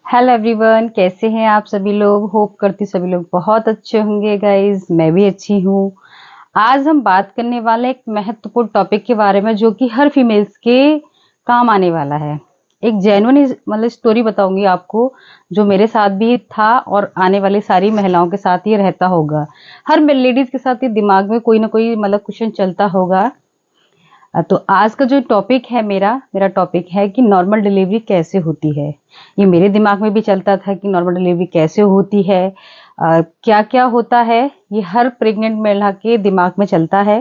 Hello everyone, कैसे हैं आप सभी लोग। होप करती सभी लोग बहुत अच्छे होंगे गाइस। मैं भी अच्छी हूँ। आज हम बात करने वाले एक महत्वपूर्ण टॉपिक के बारे में जो कि हर फीमेल्स के काम आने वाला है। एक जेन्युइन मतलब स्टोरी बताऊंगी आपको, जो मेरे साथ भी था और आने वाली सारी महिलाओं के साथ ये रहता होगा। हर लेडीज के साथ ये दिमाग में कोई ना कोई मतलब क्वेश्चन चलता होगा। तो आज का जो टॉपिक है मेरा टॉपिक है कि नॉर्मल डिलीवरी कैसे होती है। ये मेरे दिमाग में भी चलता था कि नॉर्मल डिलीवरी कैसे होती है, क्या क्या होता है। ये हर प्रेग्नेंट महिला के दिमाग में चलता है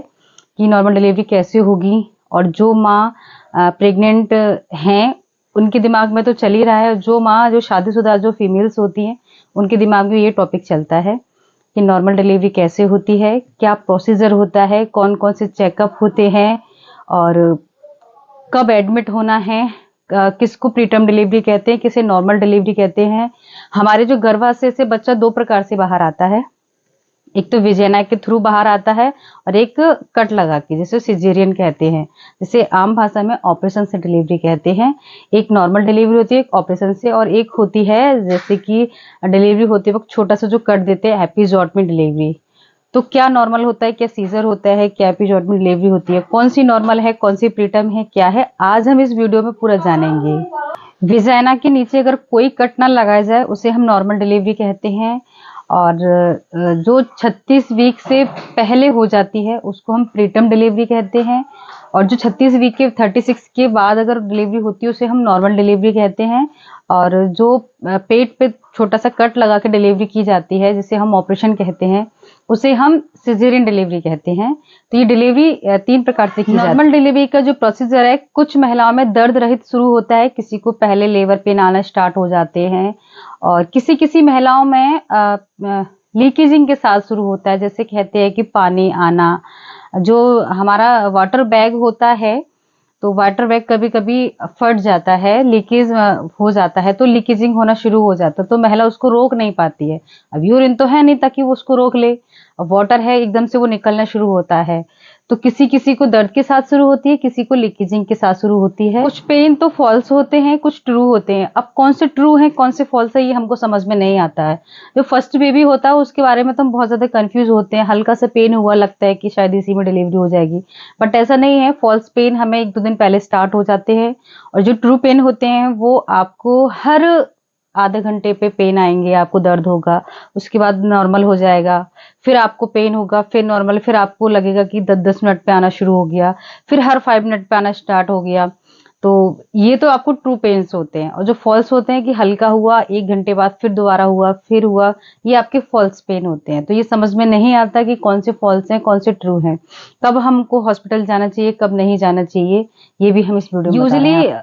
कि नॉर्मल डिलीवरी कैसे होगी। और जो माँ प्रेग्नेंट हैं उनके दिमाग में तो चल ही रहा है। जो माँ जो शादीशुदा जो फीमेल्स होती हैं उनके दिमाग में ये टॉपिक चलता है कि नॉर्मल डिलीवरी कैसे होती है, क्या प्रोसीजर होता है, कौन कौन से चेकअप होते हैं और कब एडमिट होना है, किसको प्रीटर्म डिलीवरी कहते हैं, किसे नॉर्मल डिलीवरी कहते हैं। हमारे जो गर्भाशय से बच्चा दो प्रकार से बाहर आता है, एक तो विजाइना के थ्रू बाहर आता है और एक कट लगा के जिसे सिजेरियन कहते हैं, जिसे आम भाषा में ऑपरेशन से डिलीवरी कहते हैं। एक नॉर्मल डिलीवरी होती है एक ऑपरेशन से, और एक होती है जैसे कि डिलीवरी होते वक्त छोटा सा जो कट देते हैं एपिजोटमी डिलीवरी। तो क्या नॉर्मल होता है, क्या सीजर होता है, क्या एपिजोटमी डिलीवरी होती है, कौन सी नॉर्मल है, कौन सी प्रीटर्म है, क्या है, आज हम इस वीडियो में पूरा जानेंगे। विजाइना के नीचे अगर कोई कट ना लगाया जाए उसे हम नॉर्मल डिलीवरी कहते हैं। और जो 36 वीक से पहले हो जाती है उसको हम प्रीटर्म डिलीवरी कहते हैं। और जो 36 वीक के 36 के बाद अगर डिलीवरी होती है उसे हम नॉर्मल डिलीवरी कहते हैं। और जो पेट पे छोटा सा कट लगा के डिलीवरी की जाती है जिसे हम ऑपरेशन कहते हैं उसे हम सिजेरियन डिलीवरी कहते हैं। तो ये डिलीवरी 3 प्रकार से की जाती है। नॉर्मल डिलीवरी का जो प्रोसीजर है कुछ महिलाओं में दर्द रहित शुरू होता है, किसी को पहले लेबर पेन आना स्टार्ट हो जाते हैं और किसी किसी महिलाओं में लीकेजिंग के साथ शुरू होता है। जैसे कहते हैं कि पानी आना, जो हमारा वाटर बैग होता है तो वाटर बैग कभी कभी फट जाता है, लीकेज हो जाता है, तो लीकेजिंग होना शुरू हो जाता है तो महिला उसको रोक नहीं पाती है। अब यूरिन तो है नहीं ताकि वो उसको रोक ले, अब वाटर है एकदम से वो निकलना शुरू होता है। तो किसी किसी को दर्द के साथ शुरू होती है, किसी को लीकेजिंग के साथ शुरू होती है। कुछ पेन तो फॉल्स होते हैं, कुछ ट्रू होते हैं। अब कौन से ट्रू है कौन से फॉल्स है ये हमको समझ में नहीं आता है। जो फर्स्ट बेबी होता है उसके बारे में तो हम बहुत ज्यादा कंफ्यूज होते हैं, हल्का सा पेन हुआ लगता है कि शायद इसी में डिलीवरी हो जाएगी, बट ऐसा नहीं है। फॉल्स पेन हमें 1-2 दिन पहले स्टार्ट हो जाते हैं और जो ट्रू पेन होते हैं वो आपको हर आधे घंटे पे पेन आएंगे, आपको दर्द होगा, उसके बाद नॉर्मल हो जाएगा, फिर आपको पेन होगा, फिर नॉर्मल, फिर आपको लगेगा कि 10-10 मिनट पे आना शुरू हो गया, फिर हर 5 मिनट पे आना स्टार्ट हो गया। तो ये तो आपको ट्रू पेन्स होते हैं। और जो फॉल्स होते हैं कि हल्का हुआ 1 घंटे बाद फिर दोबारा हुआ फिर हुआ, ये आपके फॉल्स पेन होते हैं। तो ये समझ में नहीं आता कि कौन से फॉल्स हैं कौन से ट्रू हैं, कब हमको हॉस्पिटल जाना चाहिए कब नहीं जाना चाहिए, ये भी हम इस वीडियो में यूजुअली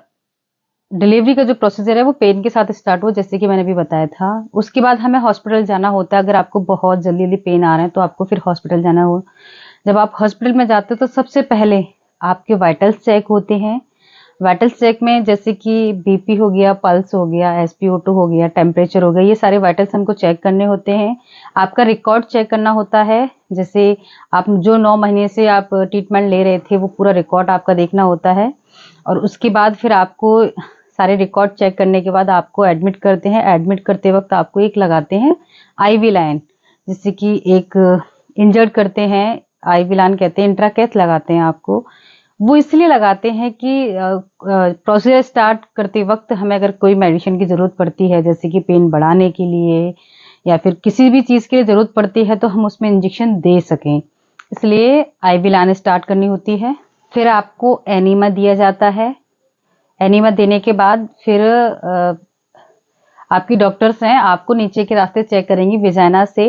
डिलीवरी का जो प्रोसीजर है वो पेन के साथ स्टार्ट हो, जैसे कि मैंने भी बताया था। उसके बाद हमें हॉस्पिटल जाना होता है। अगर आपको बहुत जल्दी जल्दी पेन आ रहे हैं तो आपको फिर हॉस्पिटल जाना हो। जब आप हॉस्पिटल में जाते हो तो सबसे पहले आपके वाइटल्स चेक होते हैं। वाइटल्स चेक में जैसे कि बीपी हो गया, पल्स हो गया, SpO2 हो गया, टेम्परेचर हो गया, ये सारे वाइटल्स हमको चेक करने होते हैं। आपका रिकॉर्ड चेक करना होता है, जैसे आप जो 9 महीने से आप ट्रीटमेंट ले रहे थे वो पूरा रिकॉर्ड आपका देखना होता है। और उसके बाद फिर आपको सारे रिकॉर्ड चेक करने के बाद आपको एडमिट करते हैं। एडमिट करते वक्त आपको एक लगाते हैं IV लाइन, जिससे कि एक इंजर्ड करते हैं, IV लाइन कहते हैं, इंट्राकेथ लगाते हैं आपको। वो इसलिए लगाते हैं कि प्रोसीजर स्टार्ट करते वक्त हमें अगर कोई मेडिसिन की जरूरत पड़ती है, जैसे कि पेन बढ़ाने के लिए या फिर किसी भी चीज के लिए जरूरत पड़ती है तो हम उसमें इंजेक्शन दे सकें, इसलिए IV लाइन स्टार्ट करनी होती है। फिर आपको एनीमा दिया जाता है। एनीमा देने के बाद फिर आपकी डॉक्टर्स हैं आपको नीचे के रास्ते चेक करेंगी विजाइना से।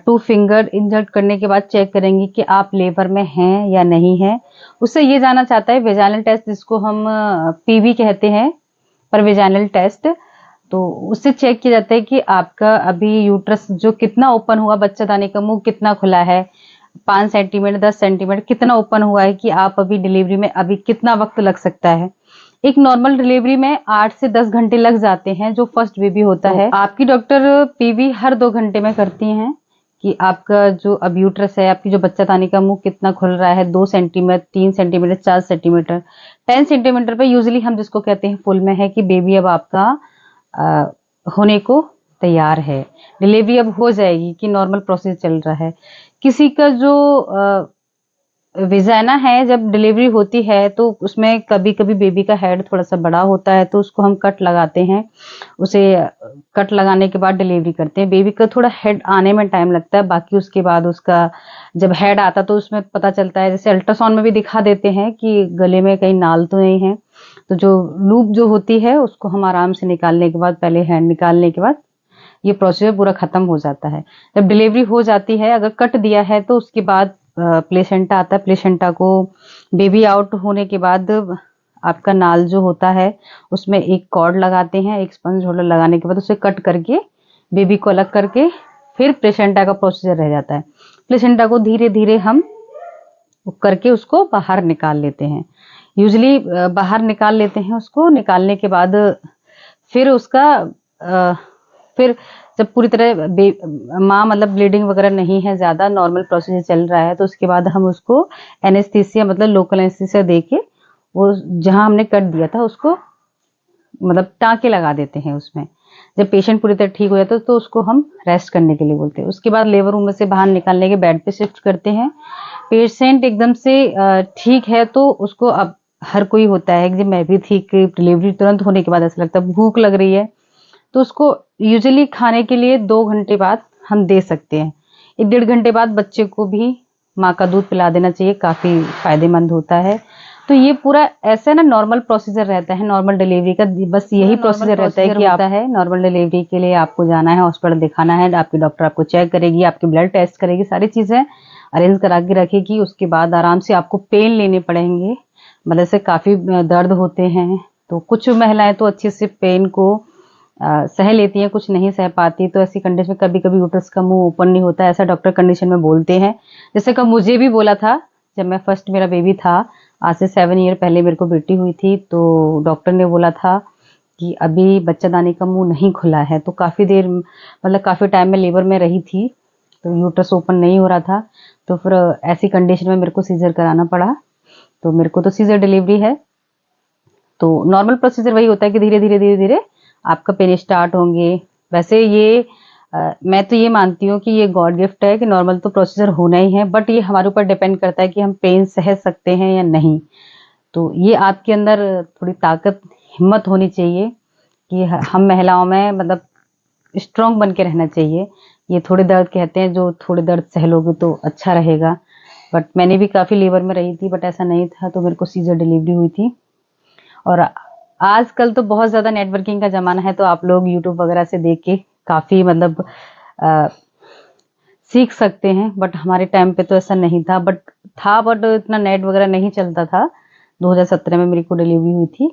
2 फिंगर इंजर्ट करने के बाद चेक करेंगी कि आप लेबर में हैं या नहीं हैं। उससे ये जानना चाहता है वेजाइनल टेस्ट, जिसको हम PV कहते हैं, पर वेजाइनल टेस्ट। तो उससे चेक किया जाता है कि आपका अभी यूट्रस जो कितना ओपन हुआ, बच्चा दाने का मुंह कितना खुला है, 5 सेंटीमीटर 10 सेंटीमीटर कितना ओपन हुआ है, कि आप अभी डिलीवरी में अभी कितना वक्त लग सकता है। एक नॉर्मल डिलीवरी में 8 से 10 घंटे लग जाते हैं जो फर्स्ट बेबी होता है। आपकी डॉक्टर PV हर 2 घंटे में करती हैं कि आपका जो अब यूट्रस है, आपकी जो बच्चा दाने का मुंह कितना खुल रहा है, 2 सेंटीमीटर 3 सेंटीमीटर 4 सेंटीमीटर 10 सेंटीमीटर पे यूजुअली हम जिसको कहते हैं फुल में है कि बेबी अब आपका होने को तैयार है, डिलीवरी अब हो जाएगी कि नॉर्मल प्रोसेस चल रहा है। किसी का जो विजाइना है, जब डिलीवरी होती है तो उसमें कभी कभी बेबी का हेड थोड़ा सा बड़ा होता है, तो उसको हम कट लगाते हैं। उसे कट लगाने के बाद डिलीवरी करते हैं। बेबी का थोड़ा हेड आने में टाइम लगता है, बाकी उसके बाद उसका जब हेड आता तो उसमें पता चलता है, जैसे अल्ट्रासाउंड में भी दिखा देते हैं कि गले में कहीं नाल तो नहीं है। तो जो लूप जो होती है उसको हम आराम से निकालने के बाद, पहले हैंड निकालने के बाद ये प्रोसीजर पूरा खत्म हो जाता है। जब डिलीवरी हो जाती है, अगर कट दिया है तो उसके बाद प्लेसेंटा आता है। प्लेसेंटा को बेबी आउट होने के बाद आपका नाल जो होता है उसमें एक कॉर्ड लगाते हैं, एक स्पंज होल्डर लगाने के बाद उसे कट करके बेबी को अलग करके फिर प्लेसेंटा का प्रोसीजर रह जाता है। प्लेसेंटा को धीरे धीरे हम करके उसको बाहर निकाल लेते हैं। यूजली बाहर निकाल लेते हैं। उसको निकालने के बाद फिर उसका फिर जब पूरी तरह माँ मतलब ब्लीडिंग वगैरह नहीं है, ज्यादा नॉर्मल प्रोसीजर चल रहा है, तो उसके बाद हम उसको एनेस्थीसिया मतलब लोकल एनेस्थीसिया देके वो जहां हमने कट दिया था उसको मतलब टाँके लगा देते हैं उसमें। जब पेशेंट पूरी तरह ठीक हो जाता है तो उसको हम रेस्ट करने के लिए बोलते हैं। उसके बाद लेबर रूम में से बाहर निकालने के बेड पे शिफ्ट करते हैं। पेशेंट एकदम से ठीक है तो उसको, अब हर कोई होता है कि मैं भी ठीक, डिलीवरी तुरंत होने के बाद ऐसा लगता है भूख लग रही है, तो उसको यूजुअली खाने के लिए 2 घंटे बाद हम दे सकते हैं। 1 डेढ़ घंटे बाद बच्चे को भी माँ का दूध पिला देना चाहिए, काफ़ी फायदेमंद होता है। तो ये पूरा ऐसा ना नॉर्मल प्रोसीजर रहता है नॉर्मल डिलीवरी का। बस यही प्रोसीजर रहता है कि आता है नॉर्मल डिलीवरी के लिए आपको जाना है, हॉस्पिटल दिखाना है, आपकी डॉक्टर आपको चेक करेगी, आपकी ब्लड टेस्ट करेगी, सारी चीज़ें अरेंज करा के रखेगी। उसके बाद आराम से आपको पेन लेने पड़ेंगे, मतलब से काफ़ी दर्द होते हैं। तो कुछ महिलाएं तो अच्छे से पेन को सह लेती हैं, कुछ नहीं सह पाती, तो ऐसी कंडीशन में कभी कभी यूट्रस का मुंह ओपन नहीं होता, ऐसा डॉक्टर कंडीशन में बोलते हैं। जैसे कि मुझे भी बोला था जब मैं फर्स्ट मेरा बेबी था, आज से 7 ईयर पहले मेरे को बेटी हुई थी, तो डॉक्टर ने बोला था कि अभी बच्चादानी का मुंह नहीं खुला है। तो काफ़ी देर मतलब काफ़ी टाइम में लेबर में रही थी, तो यूट्रस ओपन नहीं हो रहा था। तो फिर ऐसी कंडीशन में मेरे को सीजर कराना पड़ा। तो मेरे को तो सीजर डिलीवरी है। तो नॉर्मल प्रोसीजर वही होता है कि धीरे धीरे धीरे धीरे आपका पेन स्टार्ट होंगे। वैसे ये मैं तो ये मानती हूँ कि ये गॉड गिफ्ट है कि नॉर्मल तो प्रोसीजर होना ही है, बट ये हमारे ऊपर डिपेंड करता है कि हम पेन सह सकते हैं या नहीं। तो ये आपके अंदर थोड़ी ताकत, हिम्मत होनी चाहिए कि हम महिलाओं में मतलब स्ट्रांग बन के रहना चाहिए। ये थोड़े दर्द कहते हैं, जो थोड़े दर्द सह लोगे तो अच्छा रहेगा। बट मैंने भी काफ़ी लेबर में रही थी, बट ऐसा नहीं था, तो मेरे को सीजर डिलीवरी हुई थी। और आजकल तो बहुत ज़्यादा नेटवर्किंग का ज़माना है, तो आप लोग यूट्यूब वगैरह से देख के काफ़ी मतलब सीख सकते हैं। बट हमारे टाइम पे तो ऐसा नहीं था, बट इतना नेट वगैरह नहीं चलता था। 2017 में मेरी को डिलीवरी हुई थी।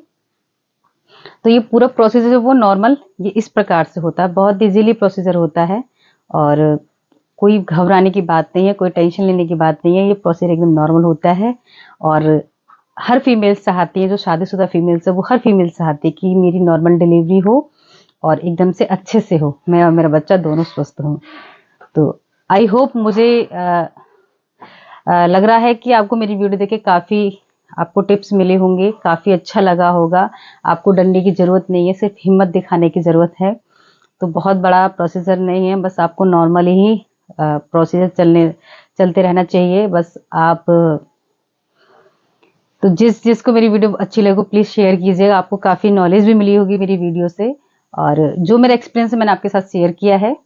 तो ये पूरा प्रोसीजर जो वो नॉर्मल ये इस प्रकार से होता है, बहुत इजीली प्रोसीजर होता है और कोई घबराने की बात नहीं है, कोई टेंशन लेने की बात नहीं है। ये प्रोसीजर एकदम नॉर्मल होता है और हर फीमेल्स चाहती है, जो शादीशुदा फीमेल्स है वो हर फीमेल चाहती है कि मेरी नॉर्मल डिलीवरी हो और एकदम से अच्छे से हो, मैं और मेरा बच्चा दोनों स्वस्थ हों। तो आई होप मुझे लग रहा है कि आपको मेरी वीडियो देख के काफ़ी आपको टिप्स मिले होंगे, काफ़ी अच्छा लगा होगा। आपको डरने की ज़रूरत नहीं है, सिर्फ हिम्मत दिखाने की ज़रूरत है। तो बहुत बड़ा प्रोसीजर नहीं है, बस आपको नॉर्मली ही प्रोसीजर चलते रहना चाहिए। बस आप तो जिसको मेरी वीडियो अच्छी लगे प्लीज़ शेयर कीजिएगा, आपको काफ़ी नॉलेज भी मिली होगी मेरी वीडियो से। और जो मेरा एक्सपीरियंस है मैंने आपके साथ शेयर किया है।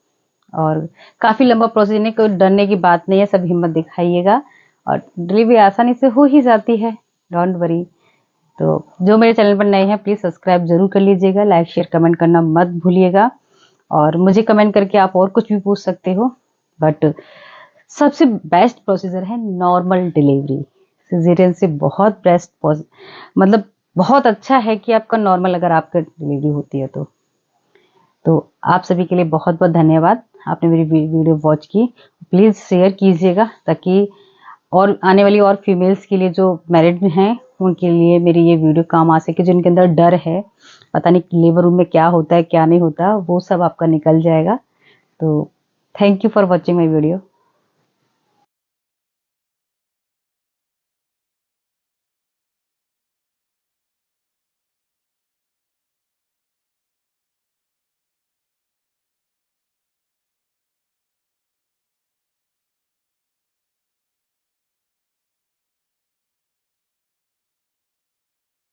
और काफ़ी लंबा प्रोसीजर नहीं, कोई डरने की बात नहीं है, सब हिम्मत दिखाइएगा और डिलीवरी आसानी से हो ही जाती है, डोंट वरी। तो जो मेरे चैनल पर नए हैं प्लीज़ सब्सक्राइब जरूर कर लीजिएगा, लाइक शेयर कमेंट करना मत भूलिएगा। और मुझे कमेंट करके आप और कुछ भी पूछ सकते हो, बट सबसे बेस्ट प्रोसीजर है नॉर्मल डिलीवरी। सिजेरियन से बहुत बेस्ट मतलब बहुत अच्छा है कि आपका नॉर्मल अगर आपका डिलीवरी होती है तो आप सभी के लिए बहुत बहुत धन्यवाद, आपने मेरी वीडियो वॉच की। प्लीज़ शेयर कीजिएगा ताकि और आने वाली और फीमेल्स के लिए जो मैरिड हैं उनके लिए मेरी ये वीडियो काम आ सके, जिनके अंदर डर है, पता नहीं लेबर रूम में क्या होता है क्या नहीं होता, वो सब आपका निकल जाएगा। तो thank you for watching my video.